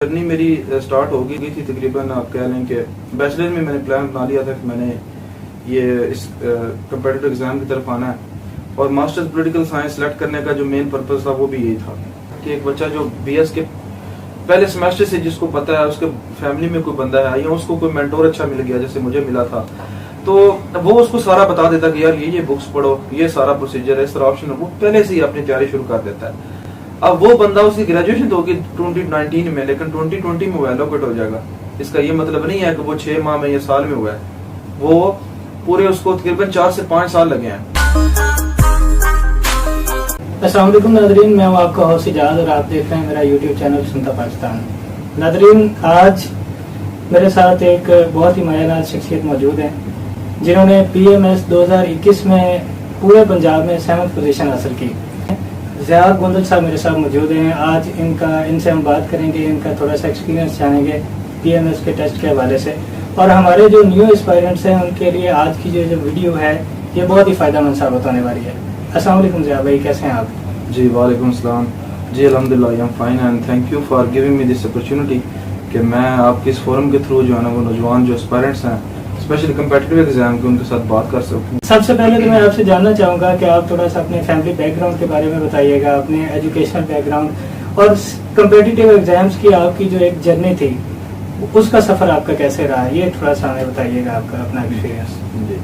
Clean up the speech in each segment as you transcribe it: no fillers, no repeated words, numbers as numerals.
Journey میری start ہو گئی تھی تقریباً آپ کہہ لیں کہ بیچلر میں نے پلان بنا لیا تھا کہ میں نے یہ اس کمپیٹیٹو ایگزام کی طرف آنا ہے، اور ماسٹرز پولیٹیکل سائنس سلیکٹ کرنے کا جو مین پرپز تھا وہ بھی یہی تھا کہ ایک بچہ جو بی ایس کے پہلے سیمسٹر سے جس کو پتہ ہے، اس کے فیملی میں کوئی بندہ ہے یا اس کو کوئی مینٹور اچھا مل گیا جیسے مجھے ملا تھا، تو وہ اس کو سارا بتا دیتا کہ یار یہ بکس پڑھو، یہ سارا پروسیجر ہے، اس طرح آپشن ہے، وہ پہلے سے ہی اپنی تیاری شروع کر دیتا ہے۔ اب وہ بندہ اس کی گریجویشن تو ہوگی 2019 میں، لیکن 2020 میں وہ ایلوکیٹ ہو جائے گا۔ اس کا یہ مطلب نہیں ہے کہ وہ 6 ماہ میں یا سال میں ہوا ہے، وہ پورے اس کو تقریباً 4 سے 5 سال لگے ہیں۔ السلام علیکم ناظرین، میں ہوں آپ کا ہوسٹ اجاز اور آپ دیکھ رہے ہیں میرا یوٹیوب چینل سنتا پاکستان۔ ناظرین، آج میرے ساتھ ایک بہت ہی مایہ ناز شخصیت موجود ہیں جنہوں نے PMS 2021 میں پورے پنجاب میں 7th پوزیشن حاصل کی۔ ضیاء گوندل صاحب میرے ساتھ موجود ہیں۔ آج ان سے ہم بات کریں گے، ان کا تھوڑا سا ایکسپیرینس جانیں گے PMS کے ٹیسٹ کے حوالے سے، اور ہمارے جو نیو اسپائرنٹس ہیں ان کے لیے آج کی جو ویڈیو ہے یہ بہت ہی فائدہ مند ثابت ہونے والی ہے۔ السلام علیکم ضیاء بھائی، کیسے ہیں آپ؟ جی وعلیکم السلام۔ جی الحمدللہ I am fine and thank you for giving me this opportunity کہ میں آپ کے اس فورم کے تھرو جو ہے نا وہ نوجوان جو اسپائرنٹس ہیں اسپیشلی کمپیٹیٹو ایگزام کے، ان کے ساتھ بات کر سکوں۔ سب سے پہلے تو میں آپ سے جاننا چاہوں گا کہ آپ تھوڑا سا اپنے فیملی بیک گراؤنڈ کے بارے میں بتائیے گا، اپنے ایجوکیشنل بیک گراؤنڈ اور کمپیٹیٹیو ایگزامس کی آپ کی جو ایک جرنی تھی اس کا سفر آپ کا کیسے رہا، یہ تھوڑا سا ہمیں بتائیے گا آپ کا اپنا ایکسپیرینس۔ جی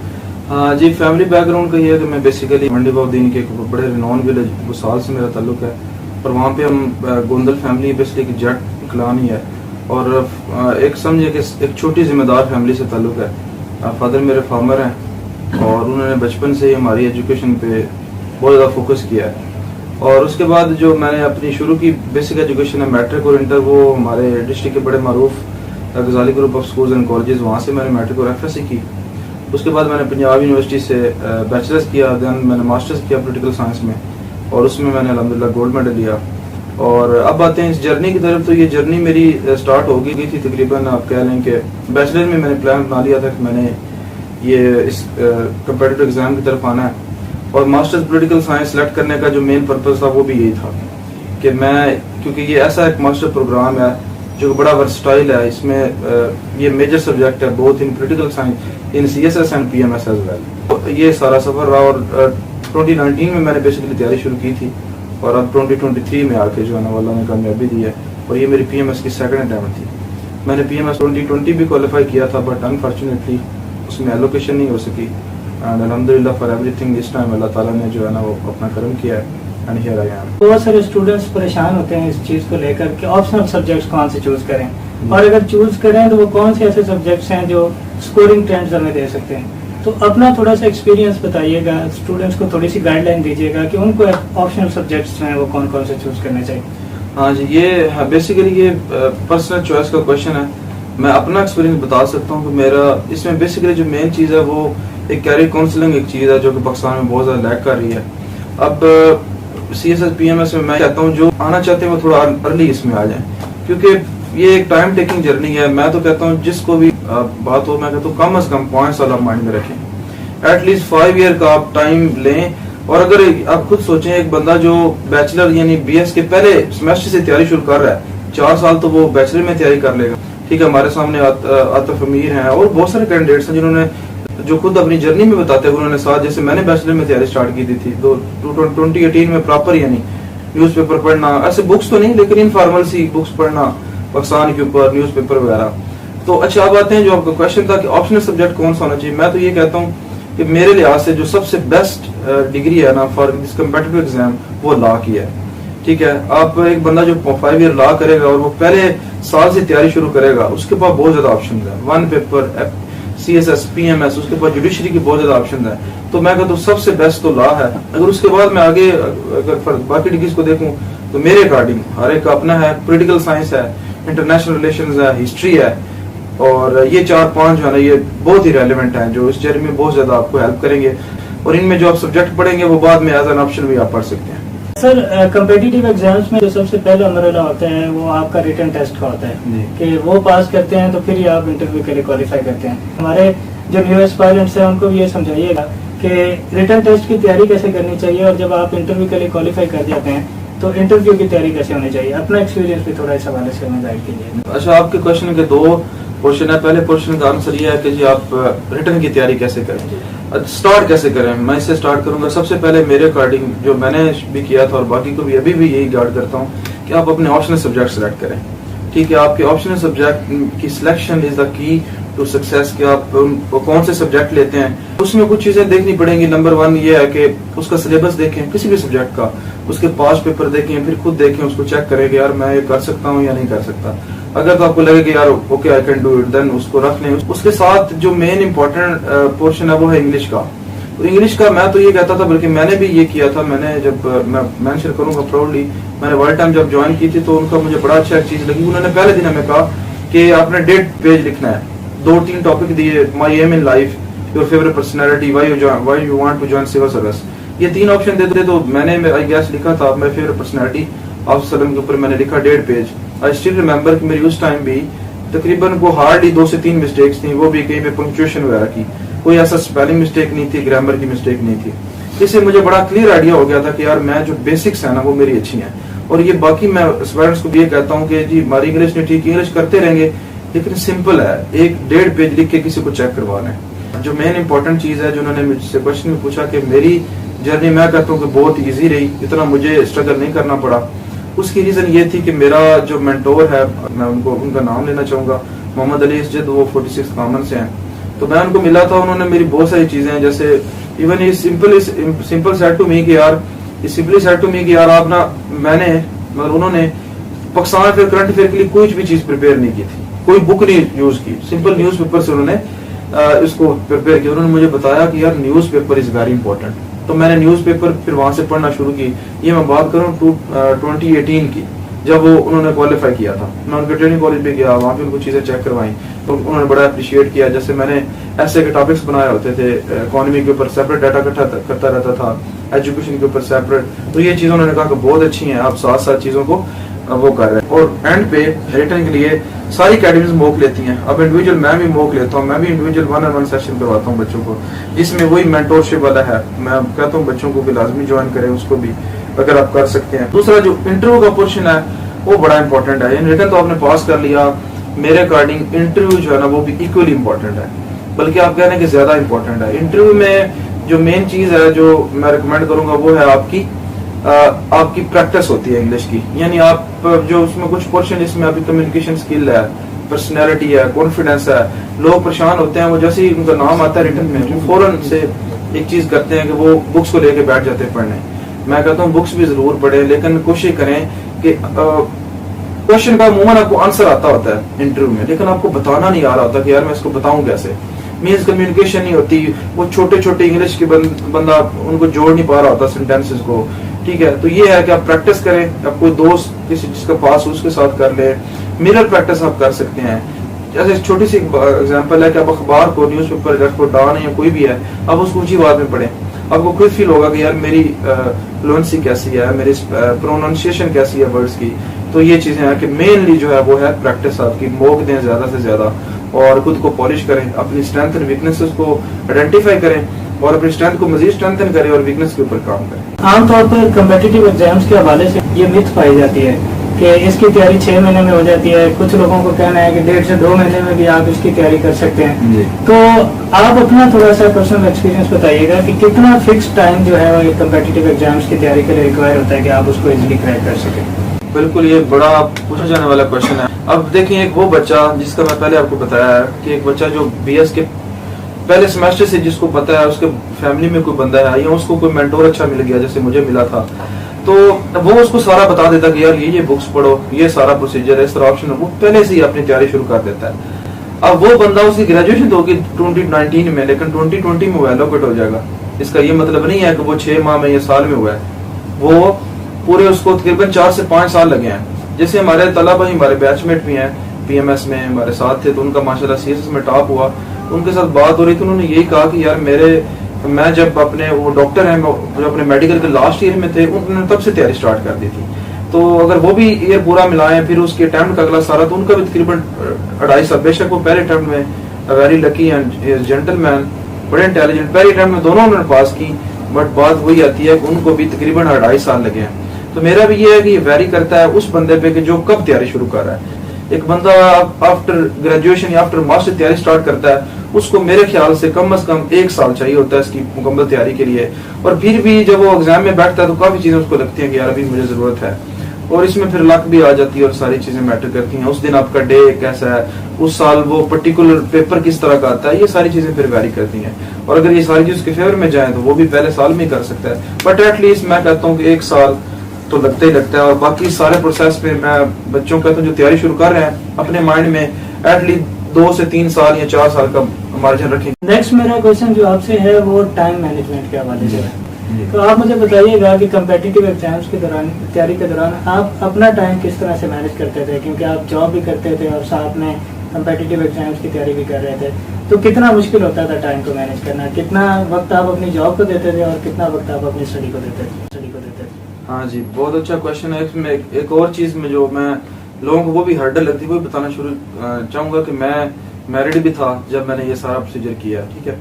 ہاں جی، فیملی بیک گراؤنڈ کا یہ ہے کہ میں بیسیکلی منڈی باؤدین کے ایک بڑے رینون ولیج گسال سے میرا تعلق ہے، اور وہاں پہ ہم گوندل فیملی بیسیکلی جٹ کلان ہی ہے، اور ایک سمجھے کہ ایک چھوٹی ذمہ دار فیملی سے تعلق ہے۔ فادر میرے فارمر ہیں اور انہوں نے بچپن سے ہی ہماری ایجوکیشن پہ بہت زیادہ فوکس کیا ہے، اور اس کے بعد جو میں نے اپنی شروع کی بیسک ایجوکیشن ہے میٹرک اور انٹر، وہ ہمارے ڈسٹرکٹ کے بڑے معروف Ghazali group of schools and colleges, وہاں سے میں نے میٹرک اور FSC کی۔ اس کے بعد میں نے پنجاب یونیورسٹی سے بیچلرز کیا، دین میں نے ماسٹرز کیا پولیٹیکل سائنس میں، اور اس میں میں نے الحمدللہ گولڈ میڈل لیا۔ اور اب آتے ہیں اس جرنی کی طرف، تو یہ جرنی میری سٹارٹ ہو گئی تھی تقریباً آپ کہہ لیں کہ بیچلر میں نے پلان بنا لیا تھا کہ میں نے یہ اس کمپیٹیٹو ایگزام کی طرف آنا ہے، اور ماسٹرز پولیٹیکل سائنس سلیکٹ کرنے کا جو مین پرپز تھا وہ بھی یہی تھا کہ میں، کیونکہ یہ ایسا ایک ماسٹر پروگرام ہے جو بڑا ورسٹائل ہے، اس میں یہ میجر سبجیکٹ ہے both in political science in CSS and PMS as well. یہ سارا سفر رہا، اور 2019 میں نے بیسیکلی تیاری شروع کی تھی، اور اب 2023 میں آ کے جو ہے نا اللہ نے کامیابی دی ہے، اور یہ میری PMS کی سیکنڈ اٹیمپٹ تھی۔ میں نے PMS 2020 بھی کوالیفائی کیا تھا، بٹ انفارچونیٹلی اس میں ایلوکیشن نہیں ہو سکی، اینڈ الحمدللہ فار ایوری تھنگ اس ٹائم اللہ تعالیٰ نے جو ہے نا وہ اپنا کرم کیا ہے، اینڈ ہیئر آئی ایم۔ بہت سارے اسٹوڈنٹس پریشان ہوتے ہیں اس چیز کو لے کر کہ آپشنل سبجیکٹس کون سے چوز کریں، اور اگر چوز کریں تو وہ کون سے ایسے سبجیکٹس ہیں جو اسکورنگ ٹرینڈز ہمیں دے سکتے ہیں۔ تو اپنا تھوڑا سا ایکسپیرینس بتائیے گا، اسٹوڈنٹس کو تھوڑی سی گائیڈ لائن دیجیے گا کہ ان کو آپشنل سبجیکٹس ہیں وہ کون کون سے چوز کرنے چاہیے۔ ہاں جی، یہ بیسیکلی یہ پرسنل چوائس کا کویشچن ہے۔ میں اپنا ایکسپیرینس بتا سکتا ہوں کہ میرا اس میں بیسیکلی جو مین چیز ہے وہ ایک کیریئر کاؤنسلنگ ایک چیز ہے جو کہ پاکستان میں بہت زیادہ لیک کر رہی ہے۔ اب CSS PMS میں کہتا ہوں جو آنا چاہتے ہیں وہ تھوڑا ارلی اس میں آ جائیں، کیونکہ یہ ایک ٹائم ٹیکنگ جرنی ہے۔ میں تو کہتا ہوں جس کو بھی بات ہو، میں کہتا ہوں کم از کم 5 سال آپ مائنڈ میں رکھیں، ایٹ لیسٹ 5 ایئر کا آپ ٹائم لیں۔ اور اگر آپ خود سوچیں، ایک بندہ جو بیچلر یعنی BS کے پہلے سیمسٹر سے تیاری شروع کر رہا ہے، 4 سال تو وہ بیچلر میں تیاری کر لے گا، ٹھیک ہے۔ ہمارے سامنے عاطف امیر ہیں اور بہت سارے کینڈیڈیٹس ہیں جنہوں نے جو خود اپنی جرنی میں بتاتے ہیں، انہوں نے ساتھ، جیسے میں نے بیچلر میں تیاری سٹارٹ کی تھی 2018 میں، پراپر یعنی نیوز پیپر پڑھنا، ایسے بکس تو نہیں لیکن انفارمل سی بکس پڑھنا پاکستان کے اوپر، نیوز پیپر وغیرہ۔ تو اچھا اب آتے ہیں جو آپ کا کویشچن تھا کہ آپشنل سبجیکٹ کون سا ہونا چاہیے۔ میں تو یہ کہتا ہوں کہ میرے لحاظ سے جو سب سے بیسٹ ڈگری ہے نا فار دس کمپیٹیٹو ایگزام وہ لا کی ہے، ٹھیک ہے۔ آپ ایک بندہ جو 5 ایئر لا کرے گا اور وہ پہلے سال سے تیاری شروع کرے گا، اس کے پاس بہت زیادہ آپشنز ہیں، 1 پیپر CSS PMS، اس کے پاس جوڈیشری کی بہت زیادہ آپشنز ہیں۔ تو میں کہتا ہوں سب سے بیسٹ تو لا ہے۔ اگر اس کے بعد میں آگے اگر باقی ڈگریز کو دیکھوں تو میرے اکارڈنگ ہر ایک کا اپنا ہے، پولیٹیکل سائنس ہے، انٹرنیشنل ریلیشنز ہے، ہسٹری ہے، اور یہ 4-5 جو ہے نا یہ بہت ہی ریلیونٹ ہیں جو اس جرنی میں بہت زیادہ آپ کو ہیلپ کریں گے، اور ان میں جو آپ سبجیکٹ پڑھیں گے وہ بعد میں ایز این آپشن بھی آپ پڑھ سکتے ہیں۔ سر، کمپیٹیٹیو ایگزامس میں جو سب سے پہلا مرحلہ ہوتا ہے وہ آپ کا ریٹن ٹیسٹ کا ہوتا ہے کہ وہ پاس کرتے ہیں تو پھر ہی آپ انٹرویو کے لیے کوالیفائی کرتے ہیں۔ ہمارے جو نیو اسپائرنٹس ہیں ان کو بھی یہ سمجھائیے گا کہ ریٹن ٹیسٹ کی تیاری کیسے کرنی چاہیے، اور جب آپ انٹرویو کے لیے کوالیفائی کر جاتے ہیں تو तो इंटरव्यू की तैयारी कैसे होनी चाहिए, अपना एक्सपीरियंस भी थोड़ा इस हवाले से हमें गाइड कीजिए। अच्छा, आपके क्वेश्चन के दो पोर्शन है। पहले पोर्शन का आंसर ये है कि जी आप रिटर्न की तैयारी कैसे करें, स्टार्ट कैसे करें। मैं इससे स्टार्ट करूंगा। सबसे पहले मेरे अकॉर्डिंग जो मैंने भी किया था और बाकी को भी अभी भी यही गाइड करता हूँ कि आप अपने ऑप्शनल सब्जेक्ट सेलेक्ट करें। ठीक है, आपके ऑप्शनल सब्जेक्ट की selection is the key to success कि आप कौन से सब्जेक्ट लेते हैं। उसमें कुछ चीजें देखनी पड़ेंगी। नंबर 1 ये है कि उसका सिलेबस देखें किसी भी सब्जेक्ट का, उसके पास पेपर देखें, फिर खुद देखें, उसको चेक करें कि यार मैं ये कर सकता हूँ या नहीं कर सकता। अगर तो आपको लगे कि यार okay I can do it, then उसको रख लें। उसके साथ जो मेन इंपॉर्टेंट पोर्शन है वो है इंग्लिश का। तो इंग्लिश का मैं तो ये कहता था, बल्कि मैंने भी ये किया था। मैंने जब मैं मेंशन करूंगा प्राउडली, मैंने वर्ल्ड टाइम जब ज्वाइन की थी तो उनका मुझे बड़ा अच्छा चीज लगी। उन्होंने पहले दिन हमें कहा कि आपने डेट पेज लिखना है, 2-3 टॉपिक दिए, my aim in life, your favourite personality, why you want to join civil service. ये 3 ऑप्शन देते। तो मैंने आई गेस लिखा था माई फेवरेट पर्सनैलिटी ऑफ सलम के ऊपर मैंने लिखा 1.5 पेज। आई स्टिल रिमेंबर कि मेरी उस टाइम भी तकरीबन को हार्डली 2 से 3 मिस्टेक्स थी, वो भी कहीं पे पंक्चुएशन वगैरह की, कोई ऐसा स्पेलिंग मिस्टेक नहीं थी, ग्रामर की मिस्टेक नहीं थी। इससे मुझे बड़ा क्लियर आइडिया हो गया था कि यार मैं जो बेसिक्स है ना वो मेरी अच्छी हैं। और ये बाकी मैं स्टूडेंट्स को भी ये कहता हूँ कि जी हमारी इंग्लिश नहीं ठीक, इंग्लिश करते रहेंगे, लेकिन सिंपल है, 1-1.5 पेज लिख के किसी को चेक करवा लें। जो मेन इंपॉर्टेंट चीज है, जो उन्होंने मुझसे क्वेश्चन में पूछा कि मेरी जर्नी मैं कहता हूँ कि बहुत ईजी रही, इतना मुझे स्ट्रगल नहीं करना पड़ा। उसकी रीजन ये थी कि मेरा जो मेंटोर है, मैं उनका नाम लेना चाहूंगा, मोहम्मद अली इसजद, वो 46 कॉमन से हैं। तो मैं उनको मिला था, उन्होंने मेरी बहुत सारी चीजें, जैसे इवन ये सिंपल सेड टू मी कि यार सिंपली सेड टू मी कि यार आप ना, मैंने मतलब उन्होंने पाकिस्तान फिर करंट अफेयर के लिए कोई भी चीज प्रिपेयर नहीं की थी, कोई बुक नहीं यूज की, सिंपल न्यूज पेपर से उन्होंने इसको प्रिपेयर किया। उन्होंने मुझे बताया कि यार news paper is very important. तो मैंने न्यूज पेपर फिर वहां से पढ़ना शुरू की। ये मैं बात करूँ 2018 की, जब वो उन्होंने क्वालिफाई किया था। मैं उनके ट्रेनिंग कॉलेज पे गया, वहाँ पे उनको चीजें चेक करवाई, तो उन्होंने बड़ा अप्रिशिएट किया। जैसे मैंने ऐसे के टॉपिक्स बनाए होते थे, इकोनॉमी के ऊपर सेपरेट डाटा इकट्ठा करता रहता था, एजुकेशन के ऊपर सेपरेट। तो ये चीजें उन्होंने कहा कि बहुत अच्छी हैं, आप साथ साथ चीजों को वो कर रहे हैं। और एंड पे रिटर्न के लिए सारी अकेडमीज मॉक लेती हैं। अब इंडिविजुअल मैं भी मॉक लेता हूँ, मैं भी इंडिविजुअल 1-on-1 सेशन करवाता हूँ बच्चों को, जिसमें वही मेंटोरशिप वाला है। मैं कहता हूँ बच्चों को भी लाजमी ज्वाइन करें, उसको भी अगर आप कर सकते हैं। दूसरा जो इंटरव्यू का पोर्शन है वो बड़ा इंपॉर्टेंट है। इन रिटर्न तो आपने पास कर लिया, मेरे अकॉर्डिंग इंटरव्यू जो है ना वो भी इक्वली इंपॉर्टेंट है, बल्कि आप कह रहे हैं कि ज्यादा इंपॉर्टेंट है। इंटरव्यू में जो मेन चीज है जो मैं रिकमेंड करूंगा वो है आपकी प्रैक्टिस होती है इंग्लिश की। यानी आप जो उसमें कुछ पोर्शन, इसमें अभी कम्युनिकेशन स्किल है, पर्सनैलिटी है, कॉन्फिडेंस है। लोग परेशान होते हैं, वो जैसे ही उनका नाम आता है रिटर्न में, वो फौरन से एक चीज करते हैं कि वो बुक्स को लेके बैठ जाते हैं पढ़ने। मैं कहता हूँ बुक्स भी जरूर पढ़े, लेकिन कोशिश करें कि क्वेश्चन का अमूमन आपको आंसर आता होता है इंटरव्यू में, लेकिन आपको बताना नहीं आ रहा होता कि यार मैं इसको बताऊं कैसे। मीन्स कम्युनिकेशन नहीं होती, वो छोटे छोटे इंग्लिश के बंदा उनको जोड़ नहीं पा रहा होता सेंटेंसेस को। ठीक है, तो ये है कि आप प्रैक्टिस करें, आप कोई दोस्त किसी जिसका पास उसके साथ कर ले, मिरर प्रैक्टिस आप कर सकते हैं। जैसे छोटी सी एग्जांपल है कि आप अखबार को, न्यूज़पेपर को डान या कोई भी है, आप उसको ऊंची आवाज में पढ़ें, आपको खुद फील होगा कि यार मेरी फ्लुएंसी कैसी है, मेरी प्रोनाउंसिएशन कैसी है वर्ड्स की। तो ये चीजें हैं कि मेनली जो है वो है प्रैक्टिस। आपकी मॉक दें ज्यादा से ज्यादा और खुद को पॉलिश करें, अपनी स्ट्रेंथ एंड वीकनेसेस को आइडेंटिफाई करें और अपनी स्ट्रेंथ को मजीद स्ट्रेंथन करें और वीकनेस के ऊपर काम करें। आमतौर पर कम्पिटिटिव एग्जाम्स के हवाले से ये मिथ पाई जाती है कि इसकी तैयारी 6 महीने में हो जाती है। कुछ लोगों को कहना है कि 1.5 से 2 महीने में भी आप इसकी तैयारी कर सकते हैं। तो आप अपना थोड़ा सा पर्सनल एक्सपीरियंस बताइएगा कि कितना फिक्स टाइम जो है वो कम्पिटिटिव एग्जाम्स की तैयारी के लिए रिक्वायर होता है कि आप उसको इजीली क्रैक कर सकें। बिल्कुल, ये बड़ा पूछा जाने वाला क्वेश्चन है। अब देखिए, एक वो बच्चा जिसका मैं पहले आपको बताया है कि एक बच्चा जो BS के पहले सेमेस्टर से जिसको पता है, उसके फैमिली में कोई बंदा है या उसको कोई मेंटोर अच्छा मिल गया, जैसे मुझे मिला था, तो वो उसको सारा बता देता कि यार ये बुक्स पढ़ो, ये सारा प्रोसीजर है, इस तरह ऑप्शन है, वो पहले से ही अपनी तैयारी शुरू कर देता है। अब वो बंदा, उसकी ग्रेजुएशन तो होगी 2019 में, लेकिन 2020 में वो एलोकेट हो जाएगा। इसका ये मतलब नहीं है कि वो 6 माह में या साल में हुआ है, वो पूरे उसको तकरीबन 4 से 5 साल लगे हैं। जैसे हमारे तलबा, हमारे बैचमेट भी हैं PMS में हमारे साथ थे, तो उनका माशाल्लाह CSS में टॉप हुआ। उनके साथ बात हो रही थी, उन्होंने यही कहा कि यार मैं जब अपने, वो डॉक्टर हैं जो अपने मेडिकल के लास्ट ईयर में थे, उन्होंने तब से तैयारी स्टार्ट कर दी थी। तो अगर वो भी ईयर पूरा मिलाएं फिर उसके अटेम्प्ट का अगला सारा, तो उनका भी तकरीबन 2.5 साल। बेशक वो पहले अटेम्प्ट में वेरी लकी एंड जेंटलमैन, बड़े इंटेलिजेंट, पहले अटेम्प्ट में दोनों उन्होंने पास की, बट बात वही आती है कि उनको भी तकरीबन 2.5 साल लगे हैं। تو میرا بھی یہ ہے کہ یہ ویری کرتا ہے اس بندے پہ کہ جو کب تیاری شروع کر رہا ہے. ایک بندہ آفٹر گریجویشن یا آفٹر ماسٹر تیاری سٹارٹ کرتا ہے, اس کو میرے خیال سے کم از کم 1 سال چاہیے ہوتا ہے اس کی مکمل تیاری کے لیے. اور پھر بھی جب وہ ایگزام میں بیٹھتا ہے تو کافی چیزیں اس کو لگتی ہیں کہ یار ابھی مجھے ضرورت ہے, اور اس میں پھر لک بھی آ جاتی ہے اور ساری چیزیں میٹر کرتی ہیں. اس دن آپ کا ڈے کیسا ہے, اس سال وہ پرٹیکولر پیپر کس طرح کا آتا ہے, یہ ساری چیزیں پھر ویری کرتی ہیں. اور اگر یہ ساری چیز کے فیور میں جائیں تو وہ بھی پہلے سال میں ہی کر سکتا ہے, بٹ ایٹ لیسٹ میں کہتا ہوں کہ 1 سال تو لگتا ہی لگتا ہے. اور باقی سارے پروسیس پہ میں بچوں کہتا ہوں جو تیاری شروع کر رہے ہیں اپنے مائنڈ میں ایٹ لیسٹ 2 سے 3 سال یا 4 سال کا مارجن رکھیں. نیکسٹ میرا کوشچن جو آپ سے ہے وہ ٹائم مینجمنٹ کے حوالے سے ہے. تو آپ مجھے بتائیے گا کہ کمپیٹیٹیو ایگزامس کے دوران, تیاری کے دوران آپ اپنا ٹائم کس طرح سے مینیج کرتے تھے, کیونکہ آپ جاب بھی کرتے تھے اور ساتھ میں کمپیٹیٹیو ایگزامس کی تیاری بھی کر رہے تھے, تو کتنا مشکل ہوتا تھا ٹائم کو مینیج کرنا, کتنا وقت آپ اپنی جاب کو دیتے تھے اور کتنا وقت آپ اپنی اسٹڈی کو دیتے تھے. ہاں جی, بہت اچھا کوشچن ہے. اس میں ایک اور چیز میں جو میں لوگوں کو وہ بھی ہرڈل لگتی ہے وہ بتانا شروع چاہوں گا کہ میں میرڈ بھی تھا جب میں نے یہ سارا پروسیجر کیا, ٹھیک ہے.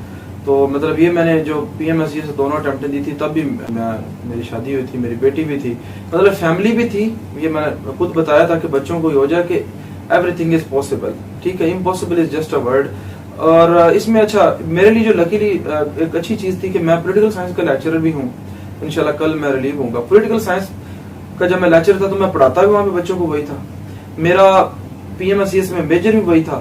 تو مطلب یہ میں نے جو پی ایم ایس سے دونوں اٹیمپٹیں دی تھی تب بھی میری شادی ہوئی تھی, میری بیٹی بھی تھی, مطلب فیملی بھی تھی. یہ میں نے خود بتایا تھا کہ بچوں کو یہ ہو جائے کہ ایوری تھنگ از پاسبل, ٹھیک ہے, impossible is just a word. اور اس میں اچھا میرے لیے جو لکیلی ایک اچھی چیز تھی کہ میں پولیٹیکل سائنس کا لیکچرر بھی ہوں. انشاءاللہ کل میں ریلیو ہوں گا. پولیٹیکل سائنس کا جب میں لیکچر تھا تو میں پڑھاتا بھی وہاں پہ بچوں کو وہی تھا. میرا پی ایم ایس میں میجر بھی وہی تھا,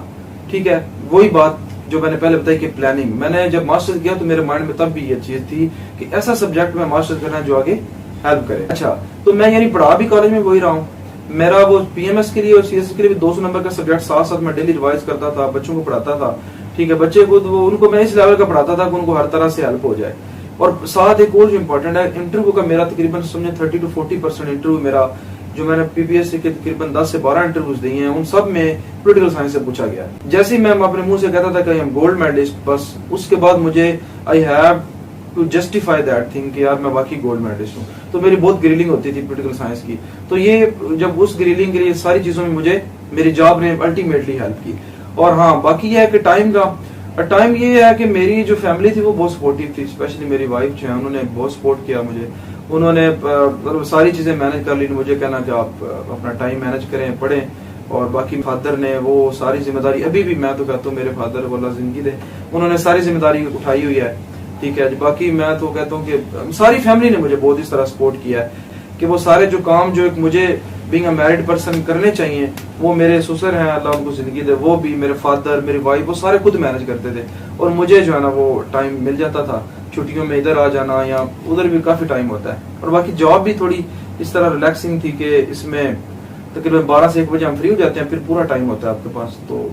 ٹھیک ہے. وہی بات جو میں نے پہلے بتائی کہ پلاننگ, میں نے جب ماسٹر کیا تو میرے مائنڈ میں تب بھی یہ چیز تھی کہ ایسا سبجیکٹ میں ماسٹر کرنا ہے جو آگے ہیلپ کرے. اچھا تو میں یعنی پڑھا بھی کالج میں وہی رہا ہوں. میرا وہ پی ایم ایس کے لیے اور سی ایس کے لیے بھی 200 نمبر کا سبجیکٹ ساتھ ساتھ میں ڈیلی ریوائز کرتا تھا, بچوں کو پڑھاتا تھا, ٹھیک ہے. بچے کو ان کو میں اس لیول کا پڑھاتا تھا کہ ان کو ہر طرح سے ہیلپ ہو جائے. اور ساتھ ایک اور جو امپورٹنٹ ہے, انٹرویو کا میرا تقریباً سمجھے 30 to 40% انٹرویو میرا جو میں نے پی پی ایس سی کے تقریباً 10 سے 12 انٹرویوز دیے ہیں ان سب میں پولیٹیکل سائنس سے پوچھا گیا. جیسے میں اپنے منہ سے کہتا تھا کہ ہم گولڈ میڈلسٹ, بس اس کے بعد مجھے I have to justify that thing کہ یار میں واقعی گولڈ میڈلسٹ ہوں. تو میری بہت گریلنگ ہوتی تھی پولیٹیکل سائنس کی. تو یہ جب اس گریلنگ کے لیے ساری چیزوں میں مجھے میری جاب نے الٹیمیٹلی ہیلپ کی. اور ہاں باقی یہ ہے کہ ٹائم یہ ہے کہ میری جو فیملی تھی وہ بہت سپورٹیو تھی, اسپیشلی میری وائف جو ہے انہوں نے بہت سپورٹ کیا مجھے. انہوں نے ساری چیزیں مینج کر لی. مجھے کہنا کہ آپ اپنا ٹائم مینج کریں, پڑھیں. اور باقی فادر نے وہ ساری ذمہ داری, ابھی بھی میں تو کہتا ہوں میرے فادر کو اللہ زندگی دے, انہوں نے ساری ذمہ داری اٹھائی ہوئی ہے, ٹھیک ہے. باقی میں تو کہتا ہوں کہ ساری فیملی نے مجھے بہت اس طرح سپورٹ کیا ہے کہ وہ سارے جو کام جو ایک مجھے بینگ اے میرڈ پرسن کرنے چاہیے وہ میرے سسر ہیں اللہ ان کو زندگی دے, وہ بھی میرے فادر, میری وائف, وہ سارے خود مینج کرتے تھے. اور مجھے جو ہے نا وہ ٹائم مل جاتا تھا چھٹیوں میں ادھر آ جانا, یا ادھر بھی کافی ٹائم ہوتا ہے. اور باقی جاب بھی تھوڑی اس طرح ریلیکسنگ تھی کہ اس میں تقریباً 12 سے 1 بجے ہم فری ہو جاتے ہیں, پھر پورا ٹائم ہوتا ہے آپ کے پاس. تو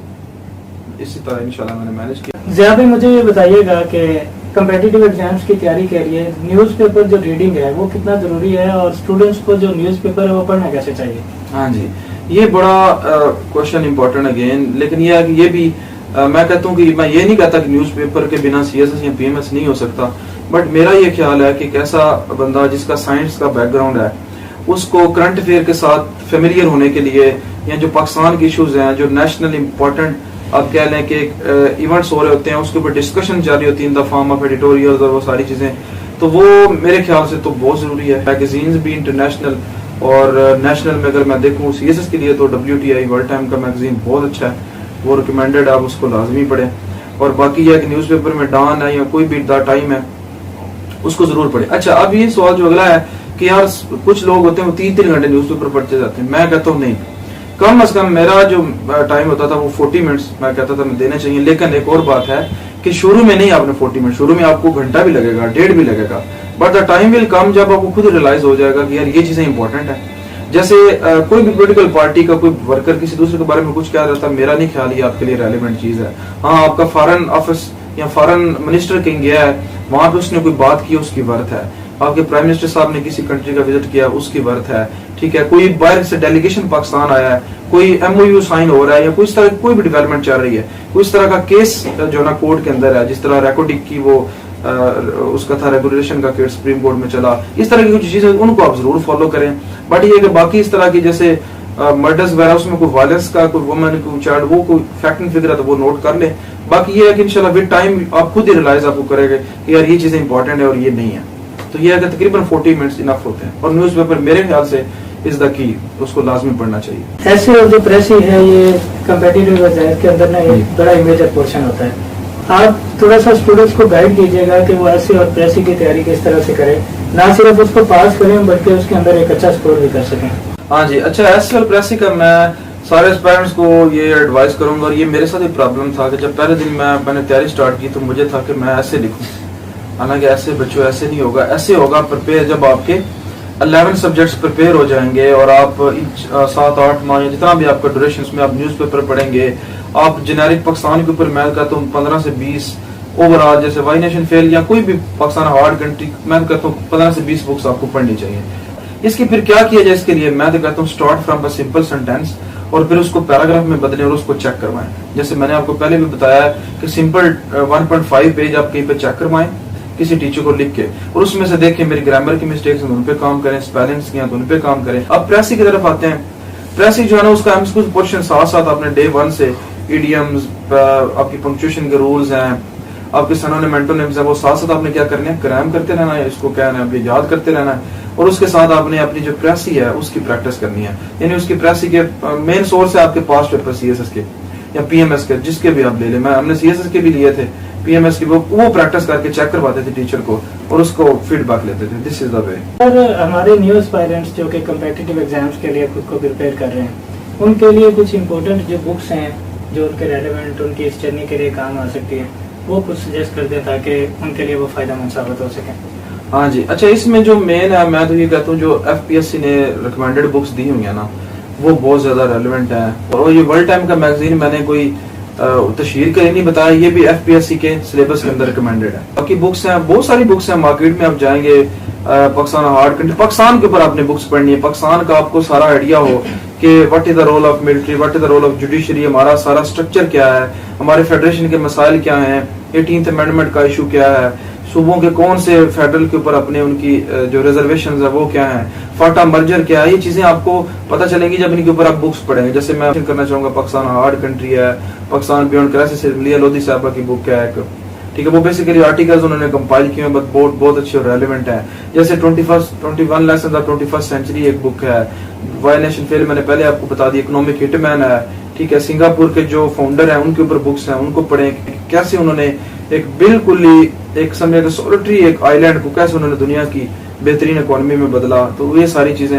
اسی طرح انشاءاللہ میں نے مینج کیا. ضیاء بھائی مجھے یہ بتائیے گا کہ کمپیٹیٹیو ایگزامس کی تیاری کے لیے نیوز پیپر جو ریڈنگ ہے وہ کتنا ضروری ہے, اور اسٹوڈنٹس کو جو نیوز پیپر ہے وہ پڑھنا کیسے چاہیے؟ ہاں جی, یہ بڑا کوشچن امپورٹنٹ اگین. لیکن یہ ہے کہ یہ بھی میں کہتا ہوں کہ میں یہ نہیں کہتا کہ نیوز پیپر کے بنا سی ایس ایس یا پی ایم ایس نہیں ہو سکتا, بٹ میرا یہ خیال ہے کہ ایک ایسا بندہ جس کا سائنس کا بیک گراؤنڈ ہے اس کو کرنٹ افیئر کے ساتھ فیملیئر ہونے کے لیے, یا جو پاکستان کے ایشوز ہیں جو نیشنل امپورٹنٹ آپ کہہ لیں کہ ایونٹس ہو رہے ہوتے ہیں اس کے اوپر ڈسکشن جاری ہوتی ہے ان دا فارم آف ایڈیٹوریلز اور وہ ساری چیزیں, تو وہ میرے خیال سے تو بہت ضروری ہے. میگزینز بھی انٹرنیشنل اور نیشنل میں اگر میں دیکھوں سی ایس ایس کے لیے تو WTI ورلڈ ٹائم کا میگزین بہت اچھا ہے, وہ ریکمینڈیڈ, آپ اس کو لازمی پڑھیں. اور باقی یہ ہے کہ نیوز پیپر میں ڈان ہے یا کوئی بھی دا ٹائم ہے اس کو ضرور پڑھیں. اچھا اب یہ سوال جو اگلا ہے کہ یار کچھ لوگ ہوتے ہیں وہ 3 گھنٹے نیوز پیپر پڑھتے جاتے ہیں. میں کہتا ہوں نہیں, کم از کم میرا جو ٹائم ہوتا تھا وہ 40 منٹس میں کہتا تھا میں دینے چاہیے. لیکن ایک اور بات ہے کہ شروع میں نہیں آپ نے 40 منٹ, شروع میں آپ کو گھنٹہ بھی لگے گا, 1.5 بھی لگے گا, بٹ دا ٹائم ول کم جب آپ کو خود ریلائز ہو جائے گا کہ یار یہ چیزیں امپورٹنٹ ہیں. جیسے کوئی بھی پولیٹیکل پارٹی کا کوئی ورکر کسی دوسرے کے بارے میں کچھ کہہ رہا تھا, میرا نہیں خیال یہ آپ کے لیے ریلیونٹ چیز ہے. ہاں آپ کا فارن آفس یا فارن منسٹر کہیں گیا ہے, وہاں پہ اس نے کوئی بات کی, اس کی ورتھ ہے. آپ کے پرائم منسٹر صاحب نے کسی کنٹری کا وزٹ کیا, اس کی ورتھ ہے, ٹھیک ہے. کوئی باہر سے ڈیلیگیشن پاکستان آیا ہے, کوئی MOU سائن ہو رہا ہے, یا کوئی اس طرح کوئی بھی ڈیولپمنٹ چل رہی ہے, کوئی اس طرح کا کیس جو نا کورٹ کے اندر ہے, جس طرح ریکوڈک کی وہ اس کا تھا ریگولیشن کا کیس سپریم کورٹ میں چلا, اس طرح کی کچھ چیزیں ان کو آپ ضرور فالو کریں. بٹ یہ کہ باقی اس طرح کی جیسے مرڈرز وغیرہ اس میں کوئی وائلنس کا, کوئی وومن, کوئی چائلڈ, وہ کوئی فیکٹ اینڈ فگر ہے تو وہ نوٹ کر لیں. باقی یہ ہے کہ انشاءاللہ ود ٹائم آپ خود ہی ریلائز آپ کو کرے گا کہ یار یہ چیزیں امپورٹنٹ ہے اور یہ نہیں ہے. तो ये अगर तकरीबन 40 मिनट्स इनफ होते हैं, और न्यूज़ पेपर मेरे ख्याल से इज द की, उसको लाजमी पढ़ना चाहिए। ऐसे और जो प्रेस है ये कम्पिटिटिव एग्जाम के अंदर ना एक बड़ा मेजर पोर्शन होता है। आप थोड़ा सा स्टूडेंट्स को गाइड कीजिएगा कि वो ऐसे और प्रेसी की तैयारी किस तरह से करें, ना सिर्फ उसको पास करें बल्कि उसके अंदर एक अच्छा स्कोर भी कर सकें। हाँ जी, अच्छा एस और प्रेसी का मैं सारे पेरेंट्स को ये एडवाइस करूंगा, और ये मेरे साथ एक प्रॉब्लम था कि जब पहले दिन मैंने तैयारी स्टार्ट की तो मुझे था कि मैं ऐसे लिखूं, हालांकि ऐसे बच्चों ऐसे नहीं होगा, ऐसे होगा प्रिपेयर जब आपके 11 सब्जेक्ट्स प्रिपेयर हो जाएंगे और आप 7-8 माह जितना भी आपका ड्यूरेशन में आप न्यूज़ पेपर पढ़ेंगे, आप जेनेरिक पाकिस्तान के ऊपर मैं कहता हूँ 15 से 20 ओवरऑल, जैसे वाई नेशन फेल या कोई भी पाकिस्तान हार्ड कंट्री, मैं कहता हूँ 15 से 20 बुक्स आपको पढ़नी चाहिए। इसकी फिर क्या किया जाए, इसके लिए मैं तो कहता हूँ start from a simple sentence और फिर उसको पैराग्राफ में बदलें और उसको चेक करवाएं। जैसे मैंने आपको पहले भी बताया कि सिंपल 1.5 पेज आप कहीं पे चेक करवाएं किसी टीचर को लिख के, और उसमें से देखें मेरी ग्रामर की मिस्टेक्स हैं उन पे काम करें, स्पेलिंग्स की हैं तो उन पे काम करें। अब प्रेसी की तरफ आते हैं। प्रेसी जो है ना उसका एमसीक्यू पोर्शन साथ साथ आपने डे 1 से इडियम्स, आपकी पंक्चुएशन के रूल्स हैं, आपके सिनोनिम एंटोनिम्स हैं, वो साथ साथ आपने क्या करने हैं, क्रैम करते रहना है, इसको क्या है अभी याद करते रहना है, और उसके साथ आपने अपनी जो प्रेसी है उसकी प्रैक्टिस करनी है। यानी उसकी प्रेसी के मेन सोर्स है आपके पास्ट पेपर सीएसएस के या पीएमएस के, जिसके भी आप ले लें, हमने सीएसएस के भी लिए थे, पीएमएस की वो प्रैक्टिस करके चेक करवाते थे टीचर को और उसको फीडबैक लेते थे। This is the way. और हमारे न्यू एस्पायरेंट्स जो कि कम्पिटिटिव एग्जाम्स के लिए खुद को प्रिपेयर कर रहे हैं, उनके लिए कुछ इंपॉर्टेंट जो बुक्स हैं जो उनके रेलेवेंट उनकी इस जर्नी के लिए काम आ सकती है, वो कुछ सजेस्ट कर दें ताकि उनके लिए वो फायदेमंद साबित हो सके। हाँ जी, अच्छा इसमें जो मेन है मैं तो ये कहता हूँ जो एफपीएससी ने रिकमेंडेड बुक्स दी हुई है ना वो बहुत ज्यादा रेलेवेंट है, और ये वर्ल्ड टाइम का मैगजीन मैंने कोई तशहीर के लिए नहीं बताया, ये भी एफपीएससी के सिलेबस के अंदर रिकमेंडेड है। बाकी बुक्स हैं, बहुत सारी बुक्स हैं मार्केट में, आप जाएंगे पाकिस्तान हार्ड कंट्री, पाकिस्तान के ऊपर आपने बुक्स पढ़नी है, पाकिस्तान का आपको सारा आइडिया हो कि what is the role of military, what is the role of judiciary, हमारा सारा स्ट्रक्चर क्या है, हमारे फेडरेशन के मसाइल क्या हैं, 18th अमेंडमेंट का इशू क्या है, सूबों के कौन से फेडरल के ऊपर अपने उनकी जो रिजर्वेशन है वो क्या है, फाटा मर्जर क्या है, ये चीजें आपको पता चलेंगी जब इनके ऊपर आप बुक्स पढ़ेंगे। जैसे मैं करना चाहूंगा पाकिस्तान हार्ड कंट्री है, पाकिस्तान बियॉन्ड क्राइसिस, लिया लोधी साहबा की बुक है एक, ठीक है, वो बेसिकली आर्टिकल्स उन्होंने कंपाइल किए हैं, बट बहुत अच्छे और रेलेवेंट है। जैसे 21 लेसन ऑफ 21st सेंचुरी एक बुक है, वाई नेशन फेल मैंने पहले आपको बता दी, इकोनॉमिक हिटमैन है, ठीक है, सिंगापुर के जो फाउंडर है उनके ऊपर बुक्स हैं, उनको पढ़ें कैसे उन्होंने एक बिल्कुल ही एक समझे सोलिटरी एक आइलैंड को कैसे उन्होंने दुनिया की बेहतरीन इकोनॉमी में बदला। तो ये सारी चीजें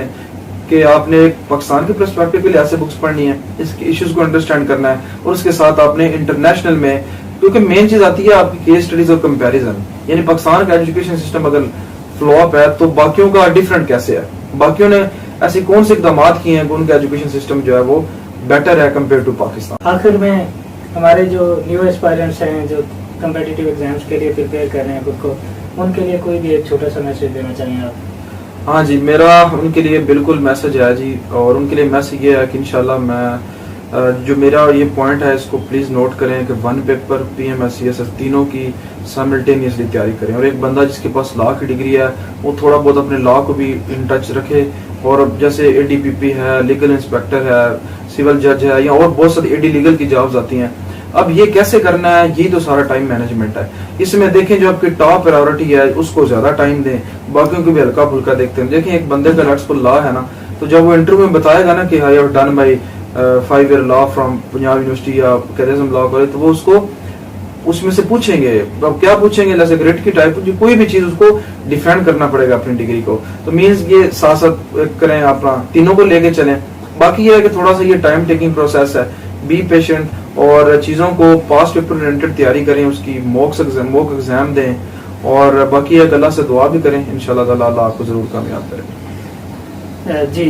कि आपने एक पाकिस्तान के पर्सपेक्टिव के लिए ऐसे बुक्स पढ़नी है, इसके इश्यूज को अंडरस्टैंड करना है, और उसके साथ आपने इंटरनेशनल में, क्योंकि मेन चीज आती है आपकी केस स्टडीज और कंपैरिजन, यानी पाकिस्तान का एजुकेशन सिस्टम अगर फ्लॉप है तो बाकियों का डिफरेंट कैसे है, बाकियों ने ऐसे कौन से इकदाम किए हैं कि उनका एजुकेशन सिस्टम जो है वो बेटर है कंपेयर टू पाकिस्तान। आखिर में हमारे जो न्यू एस्पायरेंट्स हैं जो कम्पिटिटिव एग्जाम्स के लिए प्रिपेयर कर रहे हैं खुद को, उनके लिए कोई भी एक छोटा सा मैसेज देना चाहेंगे आप? हाँ जी, मेरा उनके लिए बिल्कुल मैसेज है जी, और उनके लिए मैसेज ये है कि इंशाल्लाह मैं जो मेरा ये पॉइंट है इसको प्लीज़ नोट करें कि 1 पेपर पीएमएस सीएसएस तीनों की साइमल्टेनियसली तैयारी करें, और एक बंदा जिसके पास लॉ की डिग्री है वो थोड़ा बहुत अपने लॉ को भी इन टच रखे, और जैसे एडीपीपी है, लीगल इंस्पेक्टर है, सिविल जज है, या और बहुत सारी एडी लीगल की जॉब्स आती हैं। अब ये कैसे करना है, ये तो सारा टाइम मैनेजमेंट है। इसमें देखें जो आपकी टॉप प्रायोरिटी है उसको ज्यादा टाइम दें, बाकियों को भी हल्का फुल्का देखते हैं। देखें एक बंदे का लेट्स लॉ है ना, तो जब वो इंटरव्यू में बताएगा ना कि I have done my 5 year law from Punjab university या कैरिज्म लॉ कॉलेज, तो वो उसको उसमें से पूछेंगे, अब क्या पूछेंगे, जैसे ग्रेड की टाइप की कोई भी चीज उसको डिफेंड करना पड़ेगा अपनी डिग्री को। तो मीन्स ये साथ साथ करें, अपना तीनों को लेके चलें। बाकी ये है कि थोड़ा सा ये टाइम टेकिंग प्रोसेस है, बी पेशेंट, और चीज़ों को पास्ट पेपर ओरिएंटेड तैयारी करें, उसकी मॉक एग्जाम दें, और बाकी एक अल्लाह से दुआ भी करें, इंशाल्लाह ताला अल्लाह आपको जरूर कामयाब करें। जी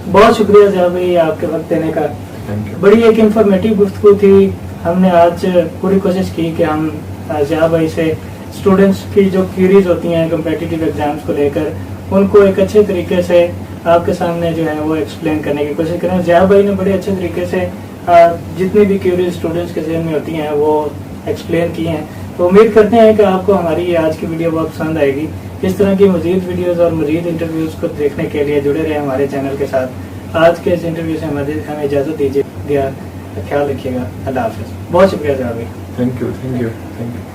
बहुत शुक्रिया ज़िया भाई आपके वक्त देने का। Thank you. बड़ी एक इंफॉर्मेटिव गुफ्तगू थी। हमने आज पूरी कोशिश की कि हम ज़िया भाई से स्टूडेंट्स की जो क्यूरीज होती हैं कम्पिटिटिव एग्जाम्स को लेकर, उनको एक अच्छे तरीके से आपके सामने जो है वो एक्सप्लेन करने की कोशिश करें। ज़िया भाई ने बड़े अच्छे तरीके से जितनी भी क्यूरीज स्टूडेंट्स के जहन में होती हैं वो एक्सप्लेन की हैं। तो उम्मीद करते हैं कि आपको हमारी आज की वीडियो बहुत पसंद आएगी। इस तरह की मजीद वीडियोस और मजीद इंटरव्यूज़ को देखने के लिए जुड़े रहे हमारे चैनल के साथ। आज के इस इंटरव्यू से हमें इजाज़त दीजिए, ख्याल रखिएगा, अल्लाह हाफिज़। बहुत शुक्रिया ज़िया भाई। Thank you.